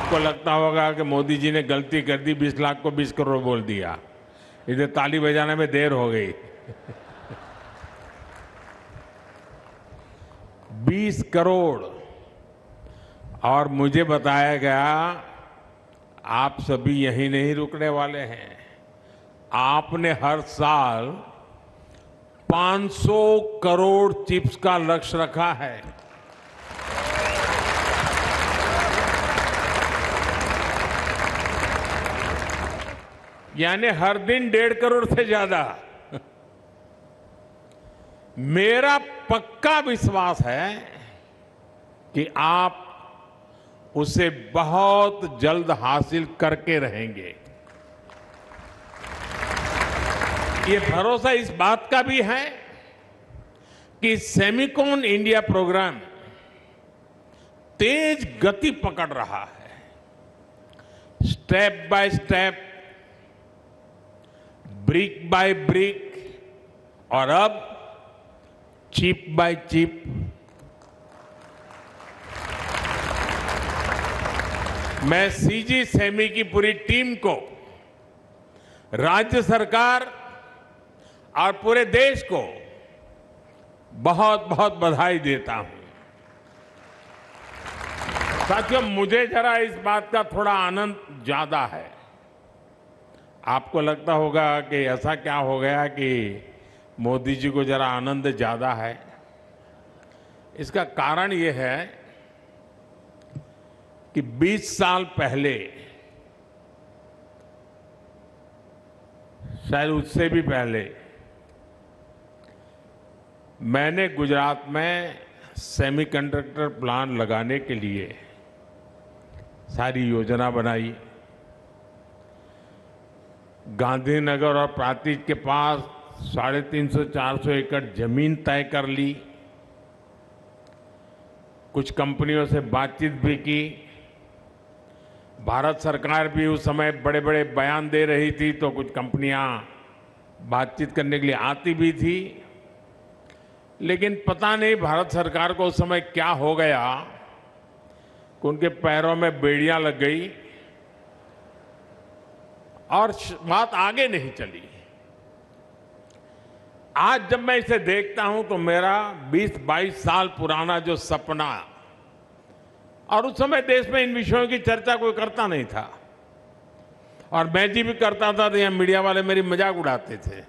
आपको लगता होगा कि मोदी जी ने गलती कर दी, 20 लाख को 20 करोड़ बोल दिया, इधर ताली बजाने में देर हो गई। 20 करोड़। और मुझे बताया गया आप सभी यहीं नहीं रुकने वाले हैं, आपने हर साल 500 करोड़ चिप्स का लक्ष्य रखा है। यानी हर दिन 1.5 करोड़ से ज्यादा। मेरा पक्का विश्वास है कि आप उसे बहुत जल्द हासिल करके रहेंगे। ये भरोसा इस बात का भी है कि सेमिकॉन इंडिया प्रोग्राम तेज गति पकड़ रहा है। Step by step, brick by brick और अब चिप बाय चिप। मैं सीजी सेमी की पूरी टीम को, राज्य सरकार और पूरे देश को बहुत बहुत बधाई देता हूं। साथियों, मुझे जरा इस बात का थोड़ा आनंद ज्यादा है। आपको लगता होगा कि ऐसा क्या हो गया कि मोदी जी को जरा आनंद ज्यादा है। इसका कारण यह है कि 20 साल पहले, शायद उससे भी पहले, मैंने गुजरात में सेमीकंडक्टर प्लांट लगाने के लिए सारी योजना बनाई। गांधीनगर और प्रांतिज के पास 350-400 एकड़ जमीन तय कर ली। कुछ कंपनियों से बातचीत भी की। भारत सरकार भी उस समय बड़े बड़े बयान दे रही थी, तो कुछ कंपनियां बातचीत करने के लिए आती भी थी। लेकिन पता नहीं भारत सरकार को उस समय क्या हो गया कि उनके पैरों में बेड़ियां लग गई और बात आगे नहीं चली। आज जब मैं इसे देखता हूं तो मेरा 20-22 साल पुराना जो सपना, और उस समय देश में इन विषयों की चर्चा कोई करता नहीं था, और मैं जी भी करता था तो यहां मीडिया वाले मेरी मजाक उड़ाते थे।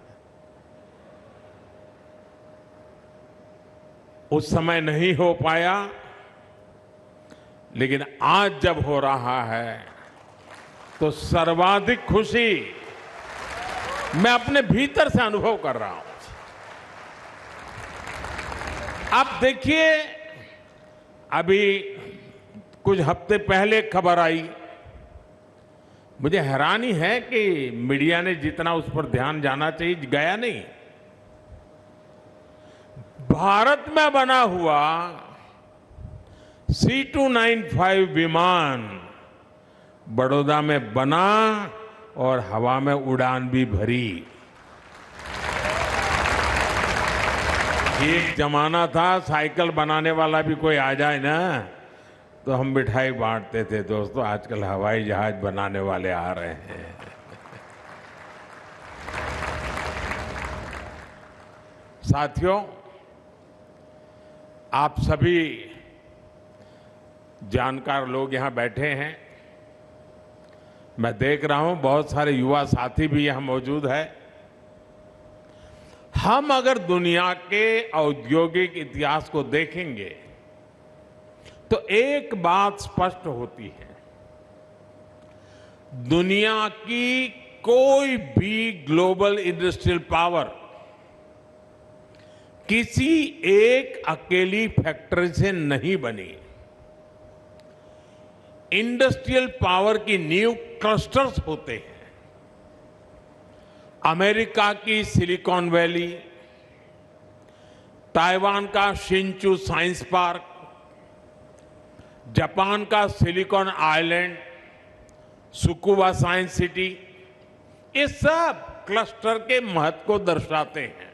उस समय नहीं हो पाया, लेकिन आज जब हो रहा है तो सर्वाधिक खुशी मैं अपने भीतर से अनुभव कर रहा हूं। आप देखिए, अभी कुछ हफ्ते पहले खबर आई, मुझे हैरानी है कि मीडिया ने जितना उस पर ध्यान जाना चाहिए गया नहीं। भारत में बना हुआ C295 विमान बड़ौदा में बना और हवा में उड़ान भी भरी। एक जमाना था साइकिल बनाने वाला भी कोई आ जाए ना तो हम मिठाई बांटते थे। दोस्तों, आजकल हवाई जहाज बनाने वाले आ रहे हैं। साथियों, आप सभी जानकार लोग यहां बैठे हैं। मैं देख रहा हूं बहुत सारे युवा साथी भी यहां मौजूद है। हम अगर दुनिया के औद्योगिक इतिहास को देखेंगे तो एक बात स्पष्ट होती है, दुनिया की कोई भी ग्लोबल इंडस्ट्रियल पावर किसी एक अकेली फैक्ट्री से नहीं बनी। इंडस्ट्रियल पावर की नींव क्लस्टर्स होते हैं। अमेरिका की सिलिकॉन वैली, ताइवान का शिंचू साइंस पार्क, जापान का silicon island, Tsukuba science city, ये सब क्लस्टर के महत्व को दर्शाते हैं।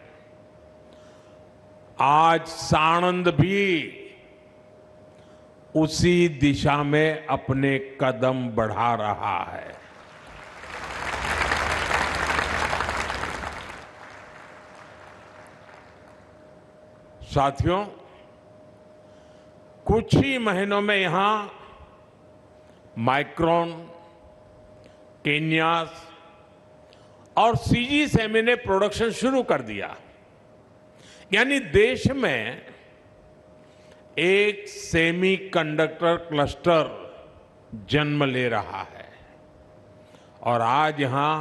आज साणंद भी उसी दिशा में अपने कदम बढ़ा रहा है। साथियों, कुछ ही महीनों में यहां माइक्रोन, केन्यास और सीजी सेमी ने प्रोडक्शन शुरू कर दिया। यानी देश में एक सेमीकंडक्टर क्लस्टर जन्म ले रहा है और आज यहां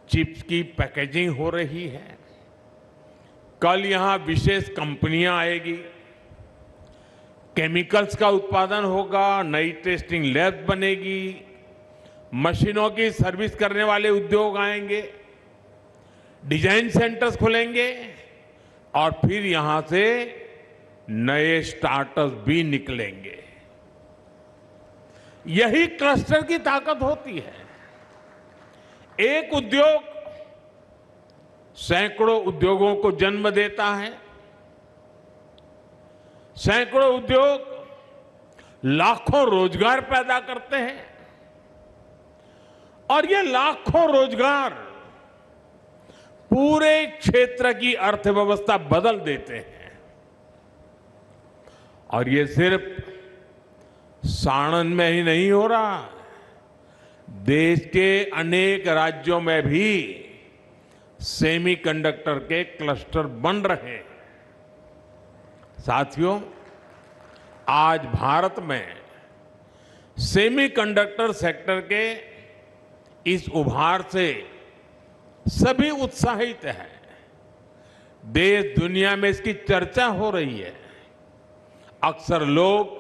चिप्स की पैकेजिंग हो रही है। कल यहां विशेष कंपनियां आएगी, केमिकल्स का उत्पादन होगा, नई टेस्टिंग लैब बनेगी, मशीनों की सर्विस करने वाले उद्योग आएंगे, डिजाइन सेंटर्स खुलेंगे और फिर यहां से नए स्टार्टअप्स भी निकलेंगे। यही क्लस्टर की ताकत होती है। एक उद्योग सैकड़ों उद्योगों को जन्म देता है। सैकड़ों उद्योग लाखों रोजगार पैदा करते हैं और ये लाखों रोजगार पूरे क्षेत्र की अर्थव्यवस्था बदल देते हैं। और ये सिर्फ साणंद में ही नहीं हो रहा, देश के अनेक राज्यों में भी सेमीकंडक्टर के क्लस्टर बन रहे हैं। साथियों, आज भारत में सेमीकंडक्टर सेक्टर के इस उभार से सभी उत्साहित हैं। देश दुनिया में इसकी चर्चा हो रही है। अक्सर लोग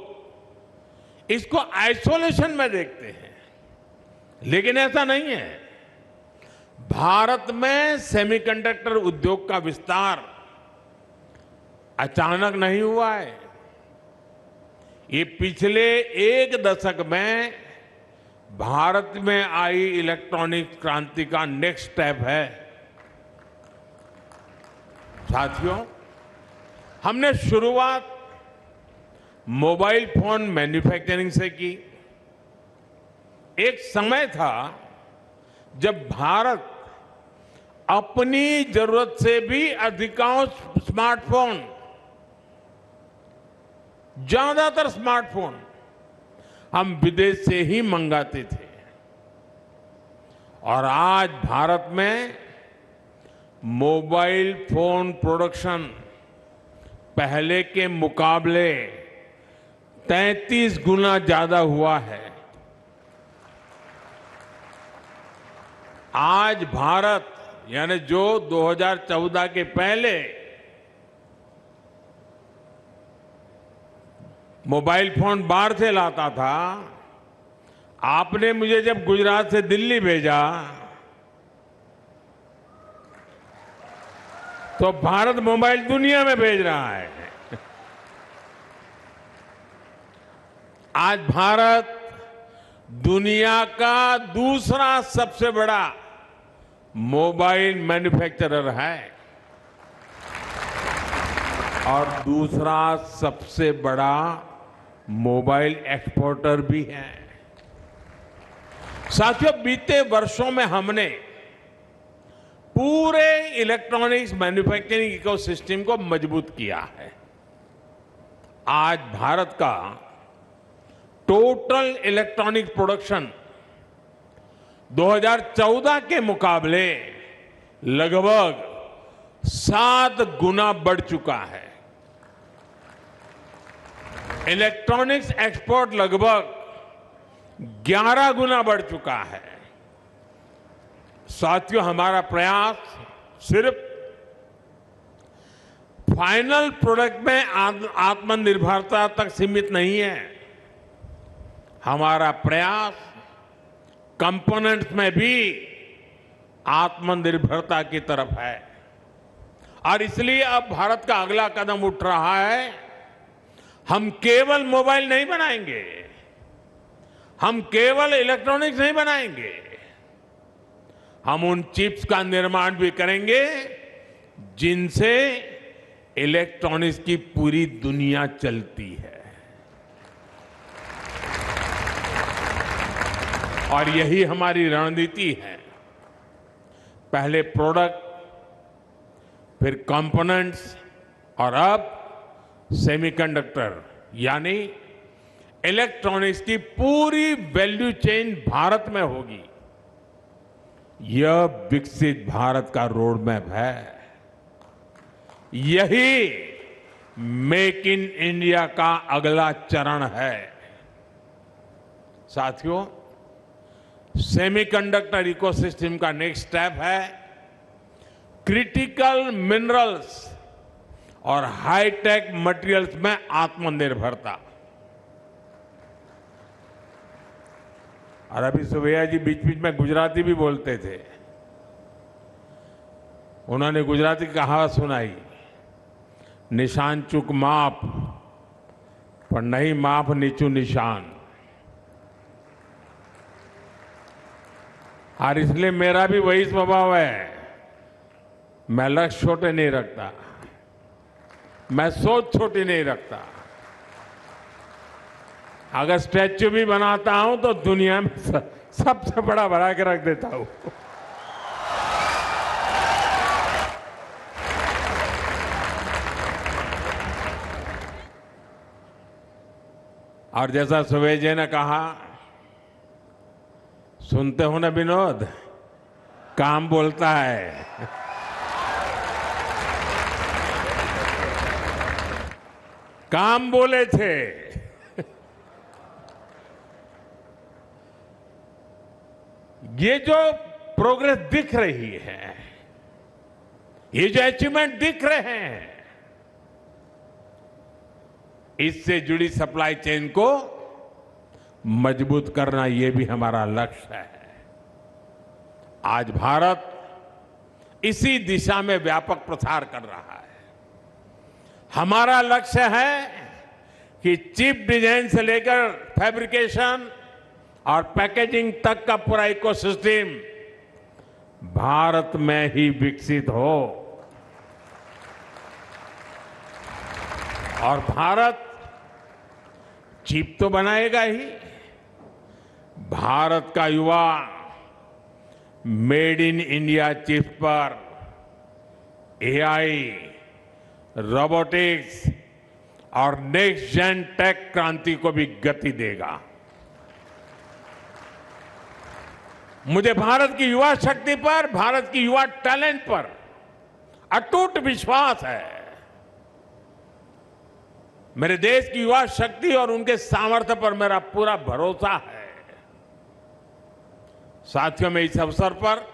इसको आइसोलेशन में देखते हैं, लेकिन ऐसा नहीं है। भारत में सेमीकंडक्टर उद्योग का विस्तार अचानक नहीं हुआ है। ये पिछले एक दशक में भारत में आई इलेक्ट्रॉनिक क्रांति का नेक्स्ट स्टेप है। साथियों, हमने शुरुआत मोबाइल फोन मैन्युफैक्चरिंग से की। एक समय था जब भारत अपनी जरूरत से भी अधिकांश स्मार्टफोन, ज्यादातर स्मार्टफोन हम विदेश से ही मंगाते थे। और आज भारत में मोबाइल फोन प्रोडक्शन पहले के मुकाबले 33 गुना ज्यादा हुआ है। आज भारत, यानी जो 2014 के पहले मोबाइल फोन बाहर से लाता था, आपने मुझे जब गुजरात से दिल्ली भेजा तो भारत मोबाइल दुनिया में भेज रहा है। आज भारत दुनिया का दूसरा सबसे बड़ा मोबाइल मैन्युफैक्चरर है और दूसरा सबसे बड़ा मोबाइल एक्सपोर्टर भी है। साथियों, बीते वर्षों में हमने पूरे इलेक्ट्रॉनिक्स मैन्युफैक्चरिंग इकोसिस्टम को मजबूत किया है। आज भारत का टोटल इलेक्ट्रॉनिक प्रोडक्शन 2014 के मुकाबले लगभग 7 गुना बढ़ चुका है। इलेक्ट्रॉनिक्स एक्सपोर्ट लगभग 11 गुना बढ़ चुका है। साथियों, हमारा प्रयास सिर्फ फाइनल प्रोडक्ट में आत्मनिर्भरता तक सीमित नहीं है। हमारा प्रयास कंपोनेंट्स में भी आत्मनिर्भरता की तरफ है। और इसलिए अब भारत का अगला कदम उठ रहा है। हम केवल मोबाइल नहीं बनाएंगे, हम केवल इलेक्ट्रॉनिक्स नहीं बनाएंगे, हम उन चिप्स का निर्माण भी करेंगे जिनसे इलेक्ट्रॉनिक्स की पूरी दुनिया चलती है। और यही हमारी रणनीति है। पहले प्रोडक्ट, फिर कंपोनेंट्स और अब सेमीकंडक्टर यानी इलेक्ट्रॉनिक्स की पूरी वैल्यू चेन भारत में होगी। यह विकसित भारत का रोड मैप है। यही मेक इन इंडिया का अगला चरण है। साथियों, सेमीकंडक्टर इकोसिस्टम का नेक्स्ट स्टेप है क्रिटिकल मिनरल्स और हाईटेक मटेरियल्स में आत्मनिर्भरता। और अभी सुभैया जी बीच बीच में गुजराती भी बोलते थे। उन्होंने गुजराती कहावत सुनाई, निशान चूक माप पर नहीं माप नीचू निशान। और इसलिए मेरा भी वही स्वभाव है, मैं लक्ष्य छोटे नहीं रखता, मैं सोच छोटी नहीं रखता। अगर स्टैच्यू भी बनाता हूं तो दुनिया में सबसे बड़ा बना के रख देता हूं। और जैसा सुबह जी ने कहा, सुनते हो ना विनोद, काम बोलता है। काम बोले थे। ये जो प्रोग्रेस दिख रही है, ये जो अचीवमेंट दिख रहे हैं, इससे जुड़ी सप्लाई चेन को मजबूत करना, ये भी हमारा लक्ष्य है। आज भारत इसी दिशा में व्यापक प्रसार कर रहा है। हमारा लक्ष्य है कि चिप डिजाइन से लेकर फैब्रिकेशन और पैकेजिंग तक का पूरा इकोसिस्टम भारत में ही विकसित हो। और भारत चिप तो बनाएगा ही, भारत का युवा मेड इन इंडिया चिप पर एआई, रोबोटिक्स और नेक्स्ट जेन टेक क्रांति को भी गति देगा। मुझे भारत की युवा शक्ति पर, भारत की युवा टैलेंट पर अटूट विश्वास है। मेरे देश की युवा शक्ति और उनके सामर्थ्य पर मेरा पूरा भरोसा है। साथियों, मैं इस अवसर पर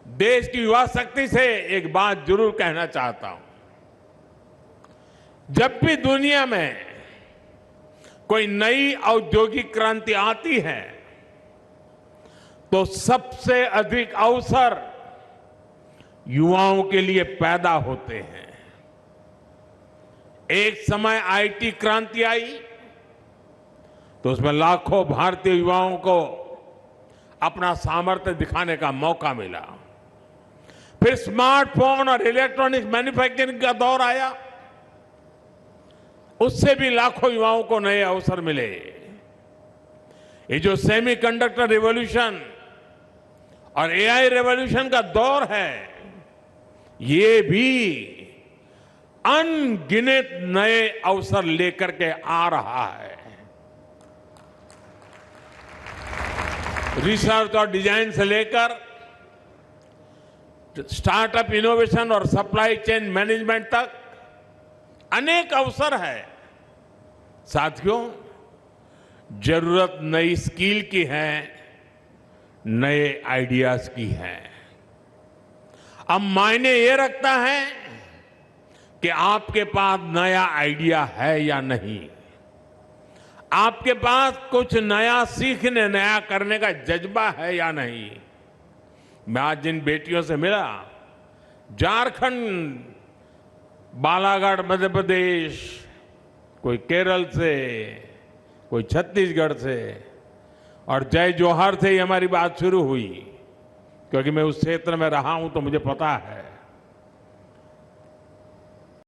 देश की युवा शक्ति से एक बात जरूर कहना चाहता हूं। जब भी दुनिया में कोई नई औद्योगिक क्रांति आती है तो सबसे अधिक अवसर युवाओं के लिए पैदा होते हैं। एक समय आईटी क्रांति आई तो उसमें लाखों भारतीय युवाओं को अपना सामर्थ्य दिखाने का मौका मिला। फिर स्मार्टफोन और इलेक्ट्रॉनिक्स मैन्युफैक्चरिंग का दौर आया, उससे भी लाखों युवाओं को नए अवसर मिले। ये जो सेमीकंडक्टर रिवॉल्यूशन और एआई रिवॉल्यूशन का दौर है, ये भी अनगिनत नए अवसर लेकर के आ रहा है। रिसर्च और डिजाइन से लेकर स्टार्टअप इनोवेशन और सप्लाई चेन मैनेजमेंट तक अनेक अवसर है। साथियों, जरूरत नई स्किल की है, नए आइडियाज की है। अब मायने ये रखता है कि आपके पास नया आइडिया है या नहीं, आपके पास कुछ नया सीखने, नया करने का जज्बा है या नहीं। मैं आज जिन बेटियों से मिला, झारखंड, बालाघाट मध्य प्रदेश, कोई केरल से, कोई छत्तीसगढ़ से, और जय जोहार से ही हमारी बात शुरू हुई, क्योंकि मैं उस क्षेत्र में रहा हूं तो मुझे पता है